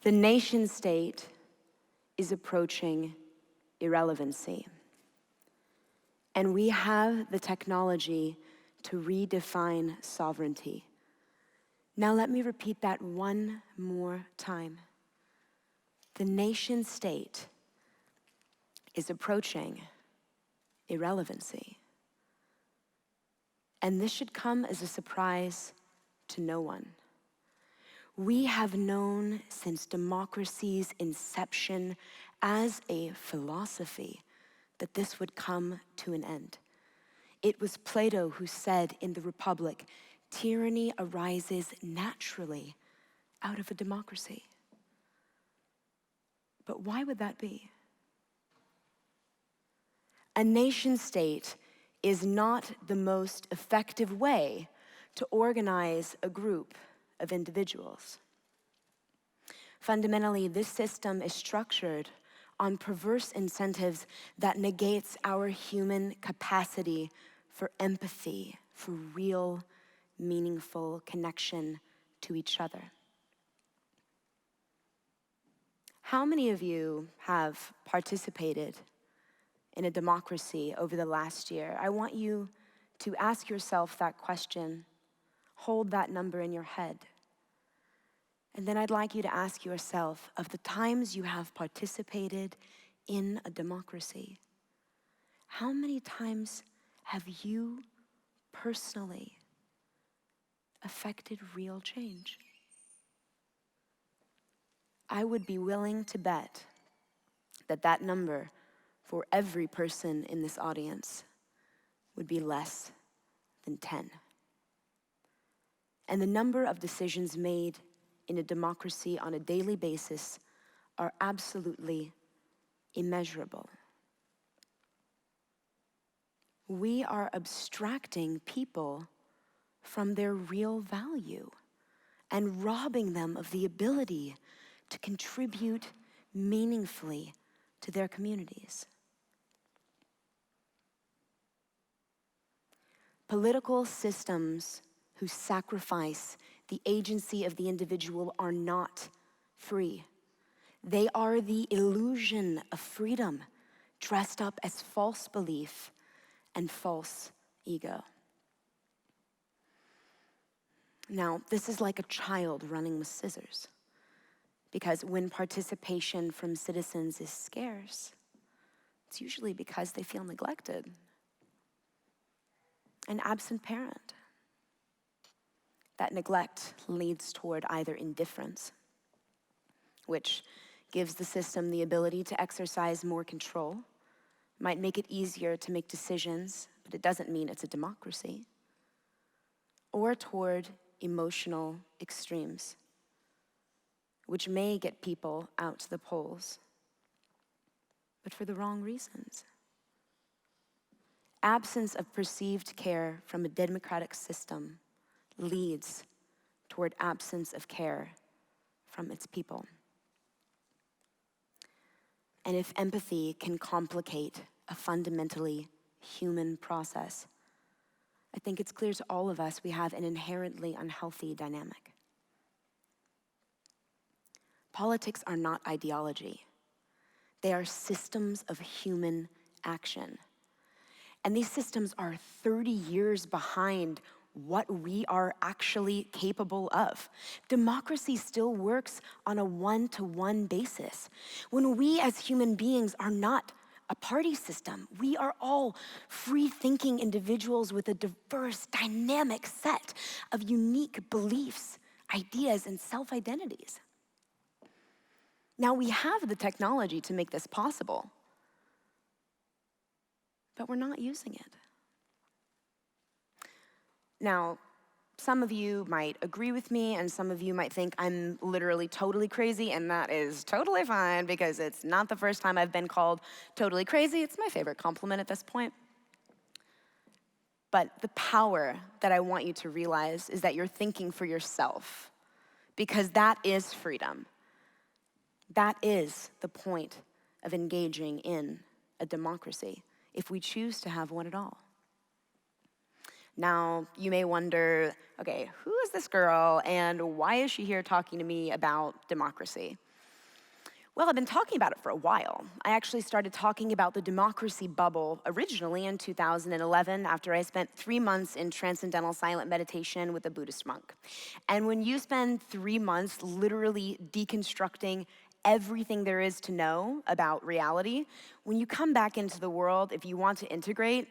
The nation state is approaching irrelevancy. And we have the technology to redefine sovereignty. Now let me repeat that one more time. The nation state is approaching irrelevancy. And this should come as a surprise to no one. We have known since democracy's inception as a philosophy that this would come to an end. It was Plato who said in the Republic, tyranny arises naturally out of a democracy. But why would that be? A nation state is not the most effective way to organize a group of individuals. Fundamentally, this system is structured on perverse incentives that negates our human capacity for empathy, for real, meaningful connection to each other. How many of you have participated in a democracy over the last year? I want you to ask yourself that question. Hold that number in your head. And then I'd like you to ask yourself, of the times you have participated in a democracy, how many times have you personally affected real change? I would be willing to bet that that number for every person in this audience would be less than 10. And the number of decisions made in a democracy on a daily basis are absolutely immeasurable. We are abstracting people from their real value and robbing them of the ability to contribute meaningfully to their communities. Political systems who sacrifice the agency of the individual are not free. They are the illusion of freedom dressed up as false belief and false ego. Now, this is like a child running with scissors, because when participation from citizens is scarce, it's usually because they feel neglected. An absent parent. That neglect leads toward either indifference, which gives the system the ability to exercise more control, might make it easier to make decisions, but it doesn't mean it's a democracy, or toward emotional extremes, which may get people out to the polls, but for the wrong reasons. Absence of perceived care from a democratic system leads toward absence of care from its people. And if empathy can complicate a fundamentally human process, I think it's clear to all of us we have an inherently unhealthy dynamic. Politics are not ideology. They are systems of human action. And these systems are 30 years behind what we are actually capable of. Democracy still works on a one-to-one basis. When we as human beings are not a party system, we are all free-thinking individuals with a diverse, dynamic set of unique beliefs, ideas, and self-identities. Now, we have the technology to make this possible, but we're not using it. Now, some of you might agree with me, and some of you might think I'm literally totally crazy, and that is totally fine because it's not the first time I've been called totally crazy. It's my favorite compliment at this point. But the power that I want you to realize is that you're thinking for yourself, because that is freedom. That is the point of engaging in a democracy, if we choose to have one at all. Now, you may wonder, okay, who is this girl and why is she here talking to me about democracy? Well, I've been talking about it for a while. I actually started talking about the democracy bubble originally in 2011 after I spent 3 months in transcendental silent meditation with a Buddhist monk. And when you spend 3 months literally deconstructing everything there is to know about reality, when you come back into the world, if you want to integrate,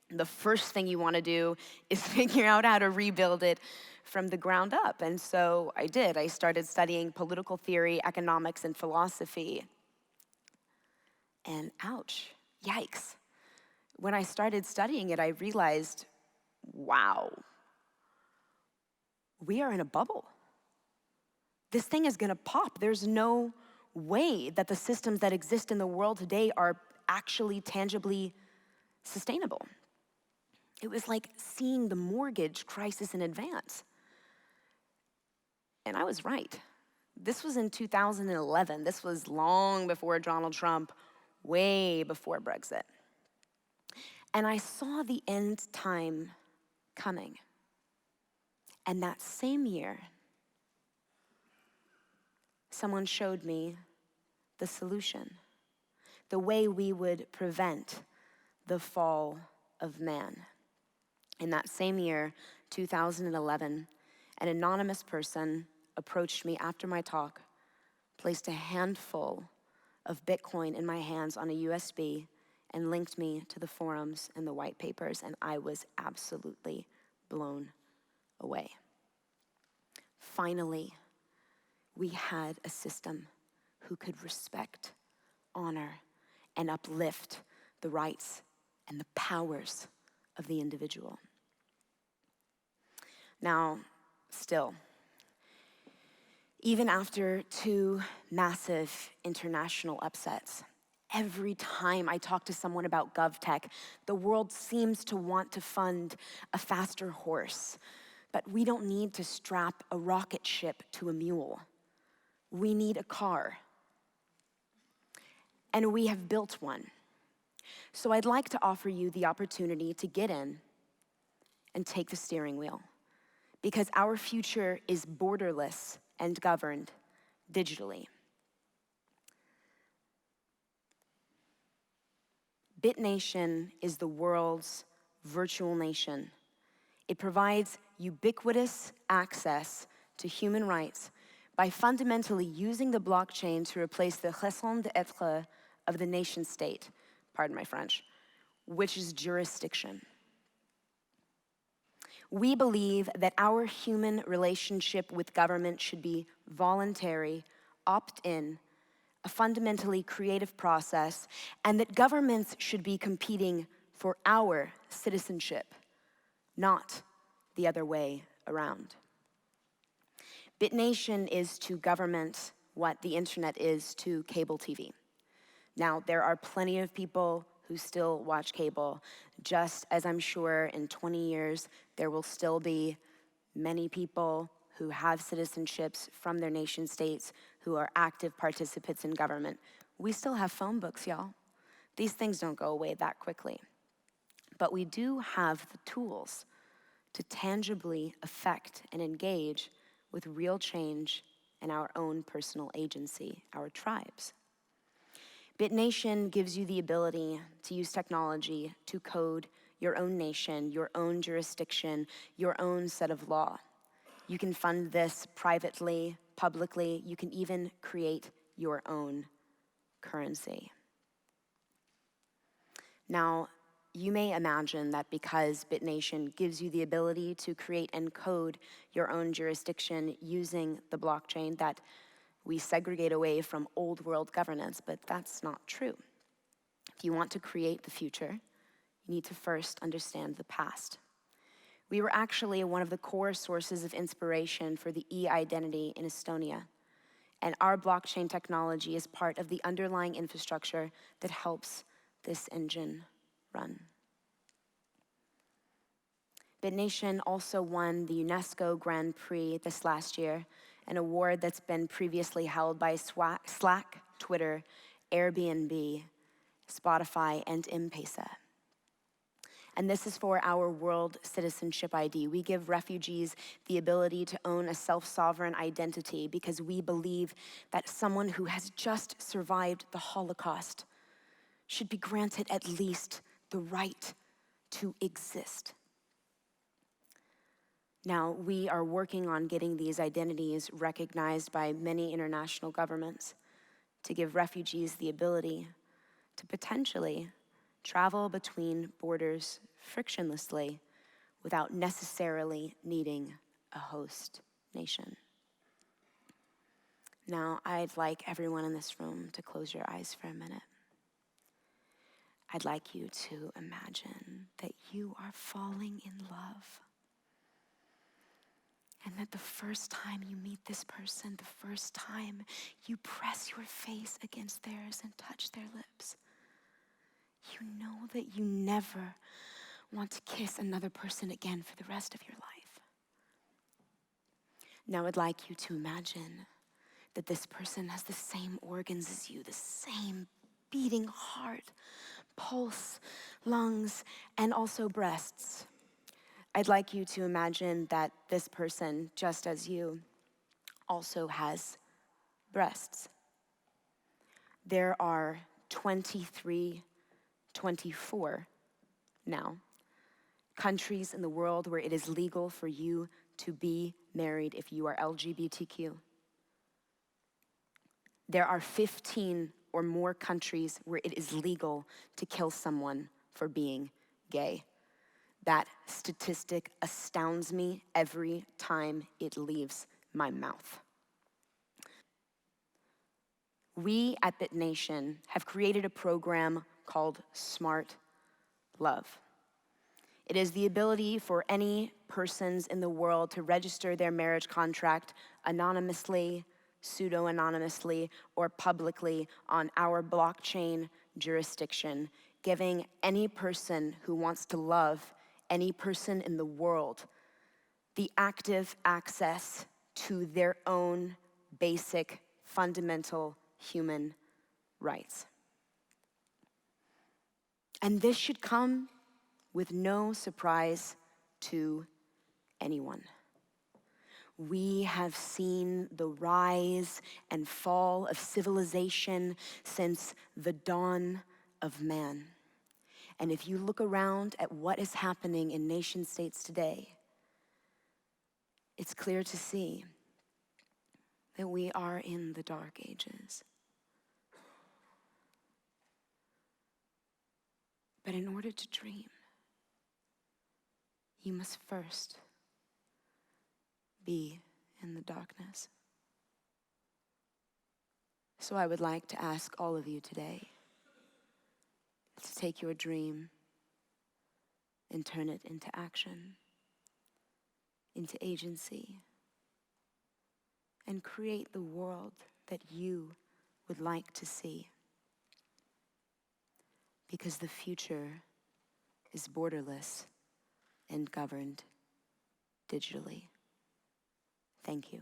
the first thing you want to do is figure out how to rebuild it from the ground up. And so I did. I started studying political theory, economics, and philosophy. And ouch, yikes. When I started studying it, I realized, wow, we are in a bubble. This thing is going to pop. There's no way that the systems that exist in the world today are actually tangibly sustainable. It was like seeing the mortgage crisis in advance. And I was right. This was in 2011. This was long before Donald Trump, way before Brexit. And I saw the end time coming. And that same year, someone showed me the solution, the way we would prevent the fall of man. In that same year, 2011, an anonymous person approached me after my talk, placed a handful of Bitcoin in my hands on a USB, and linked me to the forums and the white papers, and I was absolutely blown away. Finally, we had a system who could respect, honor, and uplift the rights and the powers of the individual. Now, still, even after 2 massive international upsets, every time I talk to someone about GovTech, the world seems to want to fund a faster horse. But we don't need to strap a rocket ship to a mule. We need a car. And we have built one. So I'd like to offer you the opportunity to get in and take the steering wheel. Because our future is borderless and governed digitally. BitNation is the world's virtual nation. It provides ubiquitous access to human rights by fundamentally using the blockchain to replace the raison d'être of the nation state, pardon my French, which is jurisdiction. We believe that our human relationship with government should be voluntary, opt-in, a fundamentally creative process, and that governments should be competing for our citizenship, not the other way around. BitNation is to government what the internet is to cable TV. Now, there are plenty of people who still watch cable, just as I'm sure in 20 years, there will still be many people who have citizenships from their nation states who are active participants in government. We still have phone books, y'all. These things don't go away that quickly. But we do have the tools to tangibly affect and engage with real change and our own personal agency, our tribes. BitNation gives you the ability to use technology to code your own nation, your own jurisdiction, your own set of law. You can fund this privately, publicly. You can even create your own currency. Now, you may imagine that because BitNation gives you the ability to create and code your own jurisdiction using the blockchain, that we segregate away from old world governance, but that's not true. If you want to create the future, you need to first understand the past. We were actually one of the core sources of inspiration for the e-identity in Estonia, and our blockchain technology is part of the underlying infrastructure that helps this engine run. BitNation also won the UNESCO Grand Prix this last year, an award that's been previously held by Slack, Twitter, Airbnb, Spotify, and M-Pesa. And this is for our World Citizenship ID. We give refugees the ability to own a self-sovereign identity because we believe that someone who has just survived the Holocaust should be granted at least the right to exist. Now, we are working on getting these identities recognized by many international governments to give refugees the ability to potentially travel between borders frictionlessly without necessarily needing a host nation. Now, I'd like everyone in this room to close your eyes for a minute. I'd like you to imagine that you are falling in love. And that the first time you meet this person, the first time you press your face against theirs and touch their lips, you know that you never want to kiss another person again for the rest of your life. Now I'd like you to imagine that this person has the same organs as you, the same beating heart, pulse, lungs, and also breasts. I'd like you to imagine that this person, just as you, also has breasts. There are 24 now countries in the world where it is legal for you to be married if you are LGBTQ. There are 15 or more countries where it is legal to kill someone for being gay. That statistic astounds me every time it leaves my mouth. We at BitNation have created a program called Smart Love. It is the ability for any persons in the world to register their marriage contract anonymously, pseudo-anonymously, or publicly on our blockchain jurisdiction, giving any person who wants to love any person in the world the active access to their own basic, fundamental human rights. And this should come with no surprise to anyone. We have seen the rise and fall of civilization since the dawn of man. And if you look around at what is happening in nation states today, it's clear to see that we are in the dark ages. But in order to dream, you must first be in the darkness. So I would like to ask all of you today to take your dream and turn it into action, into agency, and create the world that you would like to see. Because the future is borderless and governed digitally. Thank you.